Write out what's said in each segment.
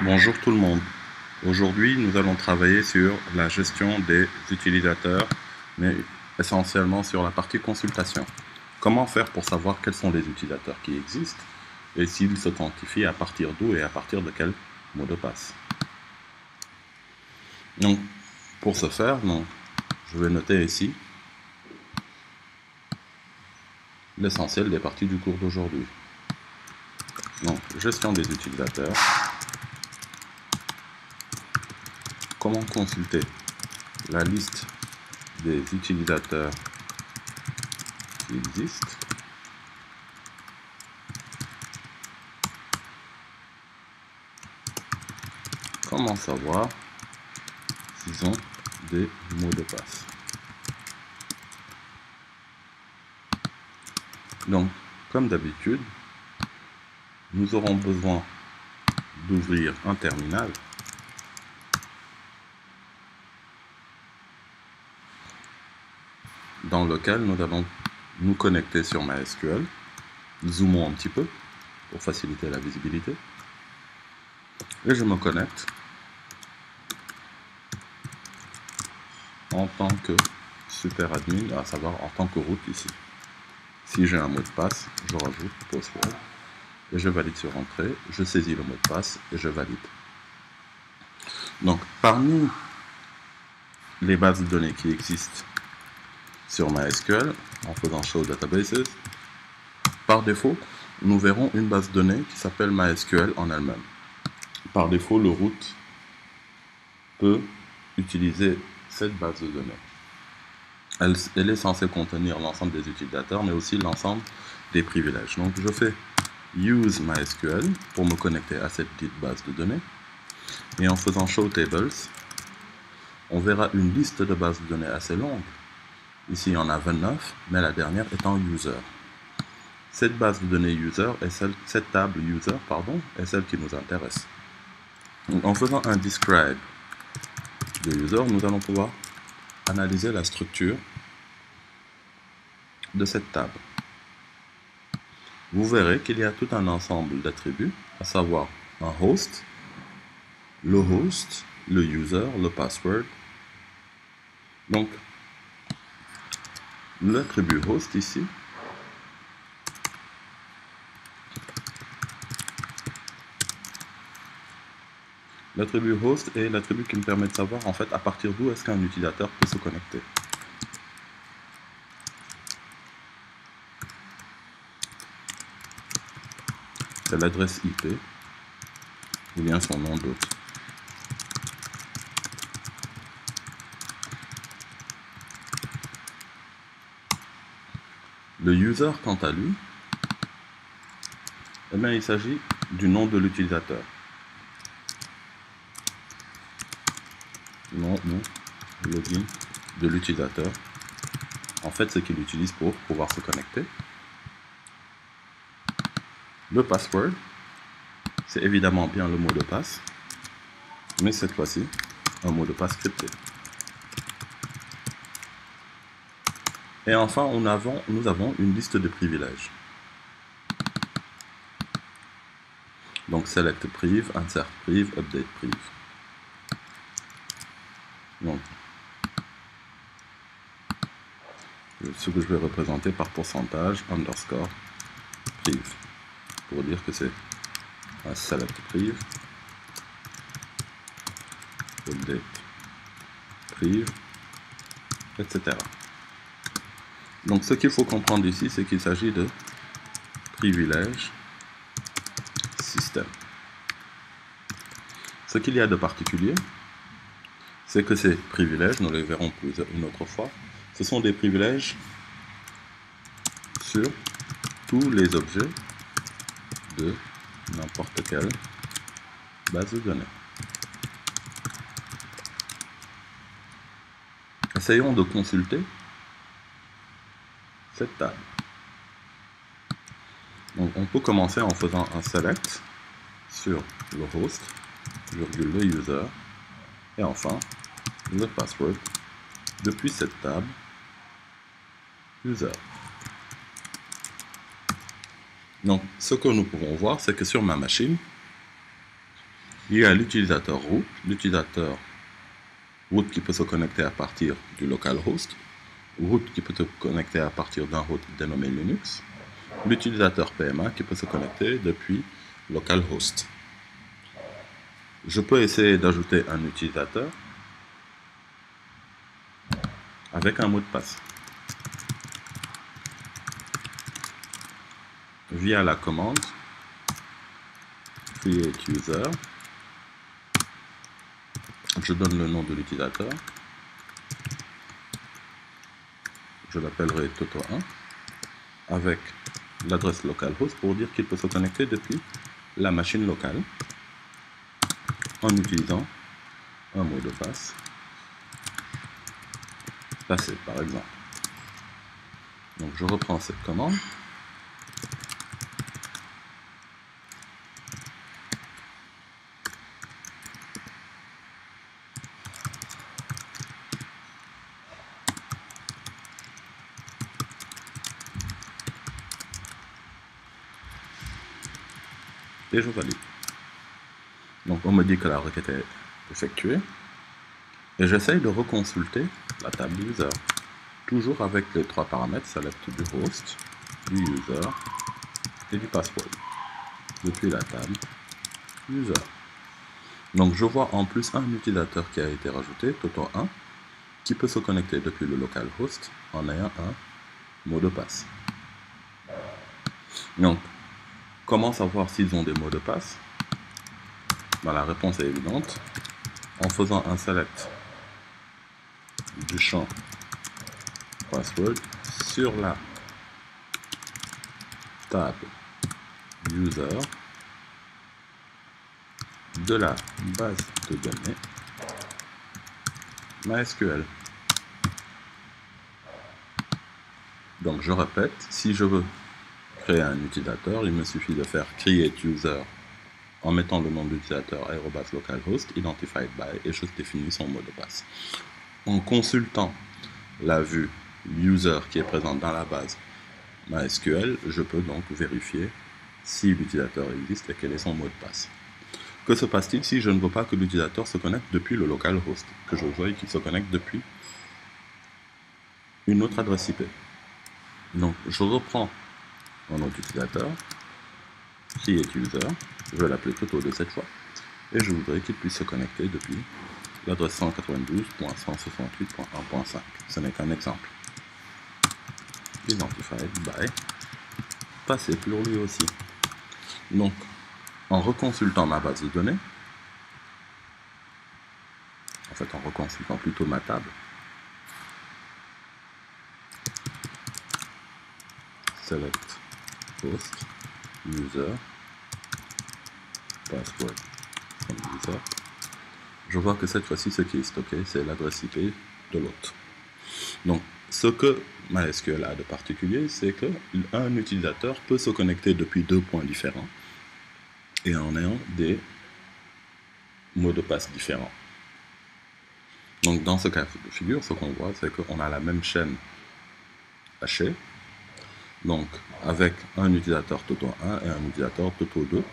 Bonjour tout le monde. Aujourd'hui, nous allons travailler sur la gestion des utilisateurs, mais essentiellement sur la partie consultation. Comment faire pour savoir quels sont les utilisateurs qui existent et s'ils s'authentifient à partir d'où et à partir de quel mot de passe. Donc, pour ce faire, je vais noter ici l'essentiel des parties du cours d'aujourd'hui. Donc, gestion des utilisateurs. Comment consulter la liste des utilisateurs qui existent. Comment savoir s'ils ont des mots de passe. Donc, comme d'habitude, nous aurons besoin d'ouvrir un terminal dans lequel nous allons nous connecter sur MySQL. Zoomons un petit peu pour faciliter la visibilité. Et je me connecte en tant que super admin, à savoir en tant que root ici. Si j'ai un mot de passe, je rajoute password et je valide sur entrée, je saisis le mot de passe et je valide. Donc, parmi les bases de données qui existent sur MySQL, en faisant show databases, par défaut, nous verrons une base de données qui s'appelle MySQL en elle-même. Par défaut, le root peut utiliser cette base de données. Elle est censée contenir l'ensemble des utilisateurs, mais aussi l'ensemble des privilèges. Donc, je fais use MySQL pour me connecter à cette petite base de données. Et en faisant show tables, on verra une liste de bases de données assez longue. Ici, il y en a 29, mais la dernière étant user. Cette base de données user cette table user, est celle qui nous intéresse. Donc, en faisant un describe de user, nous allons pouvoir analyser la structure de cette table. Vous verrez qu'il y a tout un ensemble d'attributs, à savoir un host, le user, le password. Donc, l'attribut host ici l'attribut host est l'attribut qui me permet de savoir en fait à partir d'où est-ce qu'un utilisateur peut se connecter. C'est l'adresse IP ou bien son nom d'hôte. Le user, quant à lui, eh bien, il s'agit du nom de l'utilisateur. Nom, login de l'utilisateur. En fait, ce qu'il utilise pour pouvoir se connecter. Le password, c'est évidemment bien le mot de passe, mais cette fois-ci, un mot de passe crypté. Et enfin, nous avons une liste de privilèges. Donc, select priv, insert priv, update priv. Donc, ce que je vais représenter par pourcentage underscore priv, pour dire que c'est un select priv, update priv, etc. Donc, ce qu'il faut comprendre ici, c'est qu'il s'agit de privilèges système. Ce qu'il y a de particulier, c'est que ces privilèges, nous les verrons une autre fois, ce sont des privilèges sur tous les objets de n'importe quelle base de données. Essayons de consulter cette table. Donc, on peut commencer en faisant un select sur le host, virgule le user, et enfin le password depuis cette table user. Donc, ce que nous pouvons voir, c'est que sur ma machine, Il y a l'utilisateur root qui peut se connecter à partir du localhost, root qui peut se connecter à partir d'un root dénommé Linux, l'utilisateur PMA qui peut se connecter depuis localhost. Je peux essayer d'ajouter un utilisateur avec un mot de passe via la commande create user. Je donne le nom de l'utilisateur, je l'appellerai Toto1 avec l'adresse localhost pour dire qu'il peut se connecter depuis la machine locale en utilisant un mot de passe passé par exemple. Donc je reprends cette commande. Et je valide. Donc on me dit que la requête est effectuée. Et j'essaye de reconsulter la table user. Toujours avec les trois paramètres select du host, du user et du password. Depuis la table user. Donc je vois en plus un utilisateur qui a été rajouté, Toto1, qui peut se connecter depuis le localhost en ayant un mot de passe. Donc, comment savoir s'ils ont des mots de passe? Ben, la réponse est évidente. En faisant un select du champ password sur la table user de la base de données MySQL. Donc je répète, si je veux créer un utilisateur, il me suffit de faire create user en mettant le nom de l'utilisateur @localhost identified by et je définis son mot de passe. En consultant la vue user qui est présente dans la base MySQL, je peux donc vérifier si l'utilisateur existe et quel est son mot de passe. Que se passe-t-il si je ne veux pas que l'utilisateur se connecte depuis le localhost, que je veuille qu'il se connecte depuis une autre adresse IP? Donc je reprends mon autre utilisateur, create user, je vais l'appeler Toto2 cette fois, et je voudrais qu'il puisse se connecter depuis l'adresse 192.168.1.5. Ce n'est qu'un exemple. Identified by, passé pour lui aussi. Donc, en reconsultant ma base de données, en fait en reconsultant plutôt ma table, select host user password from user, je vois que cette fois-ci ce qui est stocké c'est l'adresse IP de l'hôte. Donc ce que MySQL a de particulier, c'est qu'un utilisateur peut se connecter depuis deux points différents et en ayant des mots de passe différents. Donc dans ce cas de figure, ce qu'on voit, c'est qu'on a la même chaîne hachée, donc avec un utilisateur Toto1 et un utilisateur Toto2.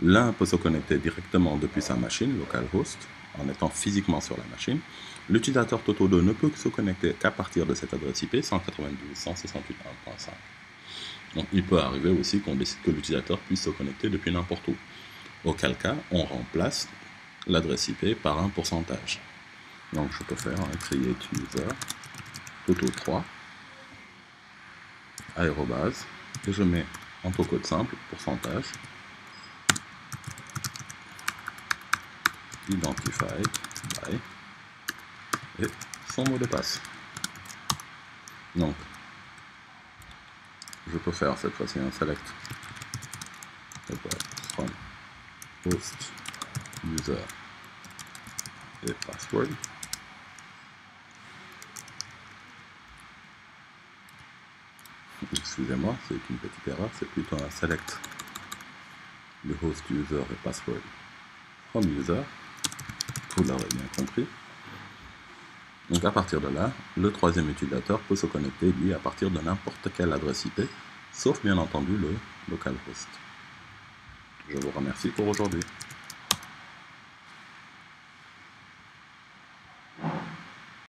L'un peut se connecter directement depuis sa machine, localhost, en étant physiquement sur la machine. L'utilisateur Toto2 ne peut se connecter qu'à partir de cette adresse IP 192.168.1.5. Donc il peut arriver aussi qu'on décide que l'utilisateur puisse se connecter depuis n'importe où. Auquel cas, on remplace l'adresse IP par un pourcentage. Donc je peux faire un create user Toto3 aérobase et je mets entre code simple pourcentage identified by et son mot de passe. Donc je peux faire cette fois-ci un select from host user et password. Excusez-moi, c'est une petite erreur, c'est plutôt un select le host user et password from user. Vous l'aurez bien compris. Donc à partir de là, le troisième utilisateur peut se connecter lui à partir de n'importe quelle adresse IP, sauf bien entendu le localhost. Je vous remercie pour aujourd'hui.